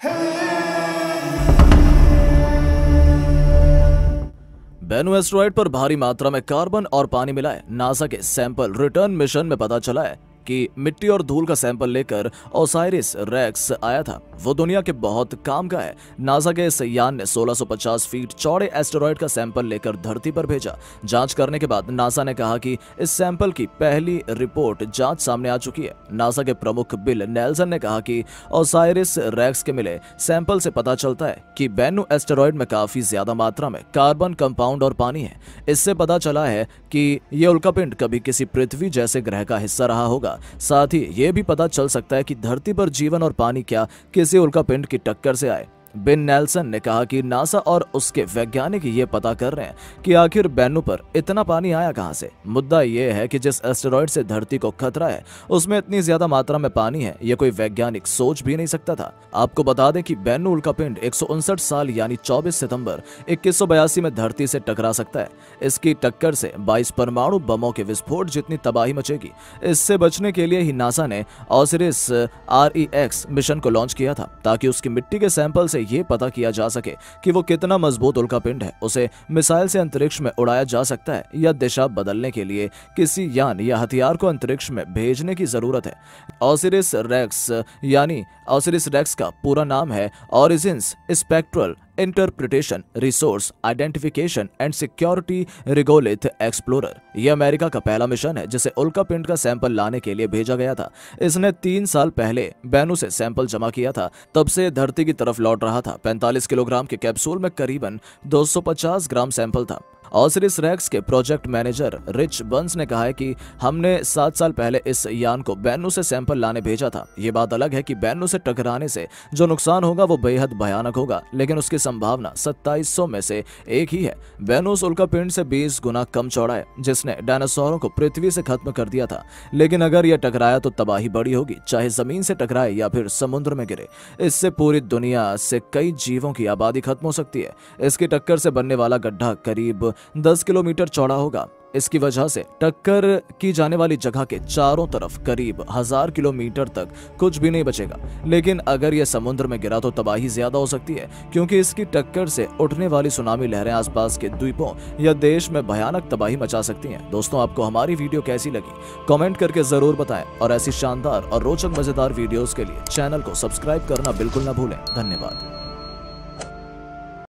Bennu asteroid पर भारी मात्रा में कार्बन और पानी मिला है। नासा के सैंपल रिटर्न मिशन में पता चला है कि मिट्टी और धूल का सैंपल लेकर ओसाइरिस रेक्स आया था। वो दुनिया के बहुत काम का है। नासा के इस यान ने 1650 फीट चौड़े एस्टेरॉयड का सैंपल लेकर धरती पर भेजा। जांच करने के बाद नासा ने कहा कि इस सैंपल की पहली रिपोर्ट जांच सामने आ चुकी है। नासा के प्रमुख बिल नेल्सन ने कहा कि ओसाइरिस रेक्स के मिले सैंपल से पता चलता है कि बेनू एस्टेरॉयड में काफी ज्यादा मात्रा में कार्बन कंपाउंड और पानी है। इससे पता चला है कि ये उल्कापिंड कभी किसी पृथ्वी जैसे ग्रह का हिस्सा रहा होगा। साथ ही ये भी पता चल सकता है कि धरती पर जीवन और पानी क्या किसी उल्कापिंड की टक्कर से आए। बिल नेल्सन ने कहा कि नासा और उसके वैज्ञानिक ये पता कर रहे हैं कि आखिर बेनू पर इतना पानी आया कहां से। मुद्दा ये है कि जिस एस्टेरॉयड से धरती को खतरा है उसमें इतनी ज्यादा मात्रा में पानी है, ये कोई वैज्ञानिक सोच भी नहीं सकता था। आपको बता दें कि बेनू उल्कापिंड 159 साल यानी 24 सितंबर 2182 में धरती से टकरा सकता है। इसकी टक्कर से 22 परमाणु बमों के विस्फोट जितनी तबाही मचेगी। इससे बचने के लिए ही नासा ने ओसाइरिस REX मिशन को लॉन्च किया था ताकि उसकी मिट्टी के सैंपल से ये पता किया जा सके कि वो कितना मजबूत उल्कापिंड है। उसे मिसाइल से अंतरिक्ष में उड़ाया जा सकता है या दिशा बदलने के लिए किसी यान या हथियार को अंतरिक्ष में भेजने की जरूरत है। ओसाइरिस रेक्स यानी ओसाइरिस रेक्स का पूरा नाम है origins spectral interpretation resource identification and security regolith explorer. यह अमेरिका का पहला मिशन है जिसे उल्कापिंड का सैंपल लाने के लिए भेजा गया था। इसने 3 साल पहले बेनू से सैंपल जमा किया था। तब से धरती की तरफ लौट रहा था। 45 किलोग्राम के कैप्सूल में करीबन 250 ग्राम सैंपल था। ओसाइरिस रेक्स के प्रोजेक्ट मैनेजर रिच बर्न्स ने कहा है कि हमने 7 साल पहले इस यान को बेनू से सैंपल लाने भेजा था। ये बात अलग है कि बेनू से टकराने से जो नुकसान होगा वो बेहद भयानक होगा, लेकिन उसकी संभावना 2700 में से एक ही है। बेनू उस उल्कापिंड से 20 गुना कम चौड़ा है जिसने डायनासोरों को पृथ्वी से खत्म कर दिया था। लेकिन अगर यह टकराया तो तबाही बड़ी होगी, चाहे जमीन से टकराए या फिर समुद्र में गिरे। इससे पूरी दुनिया से कई जीवों की आबादी खत्म हो सकती है। इसकी टक्कर से बनने वाला गड्ढा करीब 10 किलोमीटर चौड़ा होगा। इसकी वजह से टक्कर की जाने वाली जगह के चारों तरफ करीब 1000 किलोमीटर तक कुछ भी नहीं बचेगा। लेकिन अगर यह समुद्र में गिरा तो तबाही ज्यादा हो सकती है, क्योंकि इसकी टक्कर से उठने वाली सुनामी लहरें आसपास के द्वीपों या देश में भयानक तबाही मचा सकती हैं। दोस्तों, आपको हमारी वीडियो कैसी लगी कमेंट करके जरूर बताएं और ऐसी शानदार और रोचक मजेदार वीडियोस के लिए चैनल को सब्सक्राइब करना बिल्कुल ना भूलें। धन्यवाद।